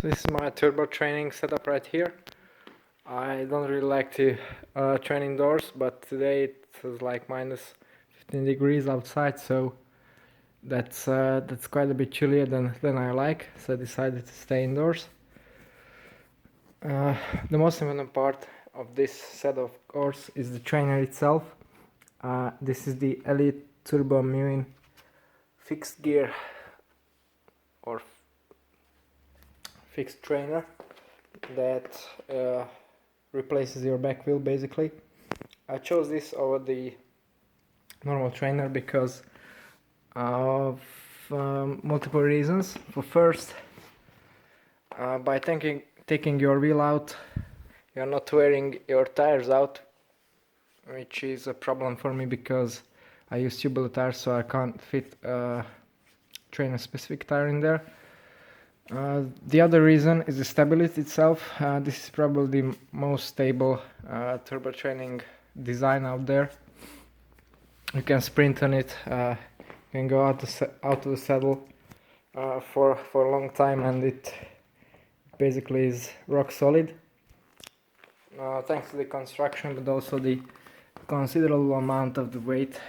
So this is my turbo training setup right here. I don't really like to train indoors, but today it was like minus 15 degrees outside, so that's quite a bit chillier than I like. So I decided to stay indoors. The most important part of this set, of course, is the trainer itself. This is the Elite Turbo Muin fixed gear or fixed trainer that replaces your back wheel basically. I chose this over the normal trainer because of multiple reasons. For first, by taking your wheel out, you're not wearing your tires out, which is a problem for me because I use tubular tires, so I can't fit trainer specific tire in there. The other reason is the stability itself. This is probably the most stable turbo training design out there. You can sprint on it, you can go out of the saddle for a long time, and it basically is rock solid. Thanks to the construction, but also the considerable amount of the weight.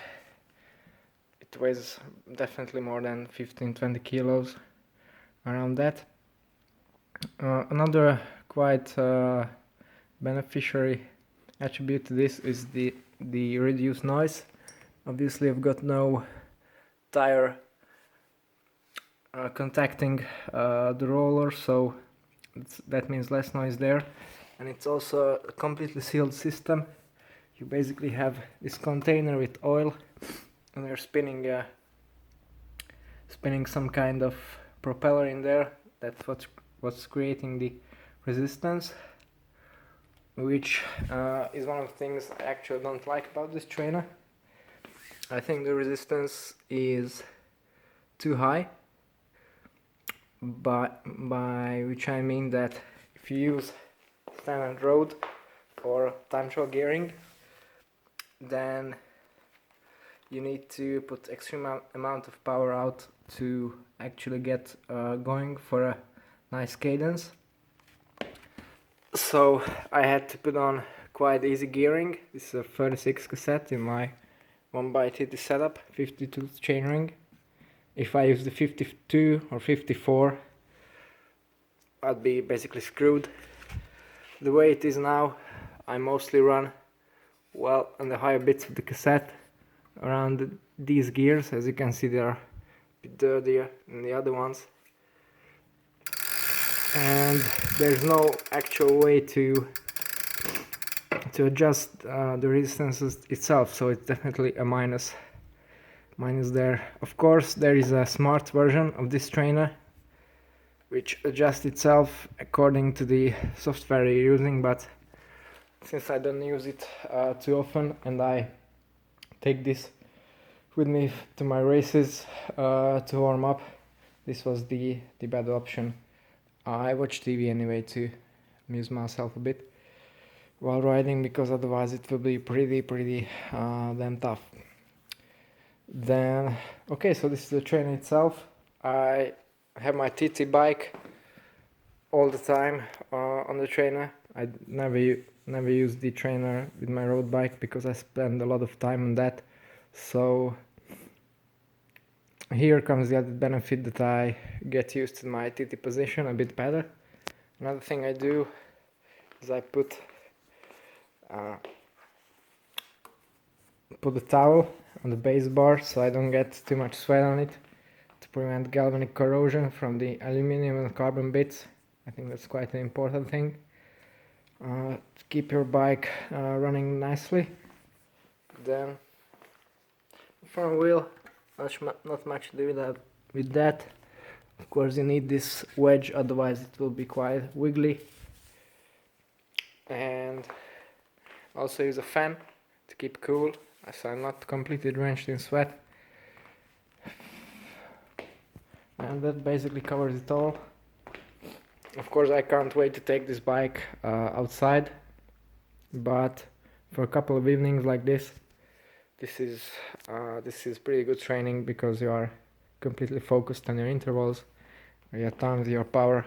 It weighs definitely more than 15-20 kilos, around that. Another quite beneficiary attribute to this is the reduced noise. Obviously I've got no tire contacting the roller, so that means less noise there, and it's also a completely sealed system. You basically have this container with oil, and you're spinning some kind of propeller in there. That's what's creating the resistance, which is one of the things I actually don't like about this trainer. I think the resistance is too high, by which I mean that if you use standard road or time trial gearing, then you need to put extreme amount of power out to actually get going for a nice cadence. So I had to put on quite easy gearing. This is a 36 cassette in my 1x80 setup, 52 chainring. If I use the 52 or 54, I'd be basically screwed. The way it is now, I mostly run well on the higher bits of the cassette around these gears. As you can see, they are a bit dirtier than the other ones, and there's no actual way to adjust the resistance itself, so it's definitely a minus there. Of course, there is a smart version of this trainer which adjusts itself according to the software you're using, but since I don't use it too often, and I take this with me to my races to warm up, this was the better option. I watch TV anyway to amuse myself a bit while riding, because otherwise it will be pretty damn tough. Then, okay, so this is the trainer itself. I have my TT bike all the time on the trainer. I never use the trainer with my road bike because I spend a lot of time on that. So here comes the added benefit that I get used to my TT position a bit better. Another thing I do is I put the towel on the base bar so I don't get too much sweat on it, to prevent galvanic corrosion from the aluminum and carbon bits. I think that's quite an important thing to keep your bike running nicely. Then front wheel, not much to do with that. Of course you need this wedge, otherwise it will be quite wiggly. And also use a fan to keep cool, so I'm not completely drenched in sweat. And that basically covers it all. Of course I can't wait to take this bike outside, but for a couple of evenings like this is pretty good training, because you are completely focused on your intervals, your times, your power,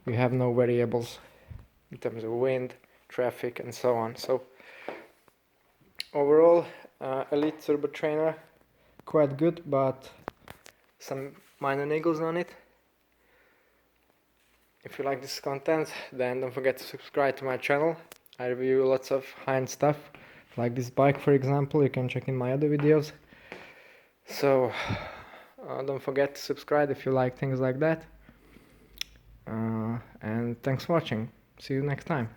you have no variables in terms of wind, traffic, and so on. So overall, Elite Turbo Trainer, quite good, but some minor niggles on it. If you like this content, then don't forget to subscribe to my channel. I review lots of high-end stuff, like this bike for example. You can check in my other videos. So don't forget to subscribe if you like things like that. And thanks for watching. See you next time.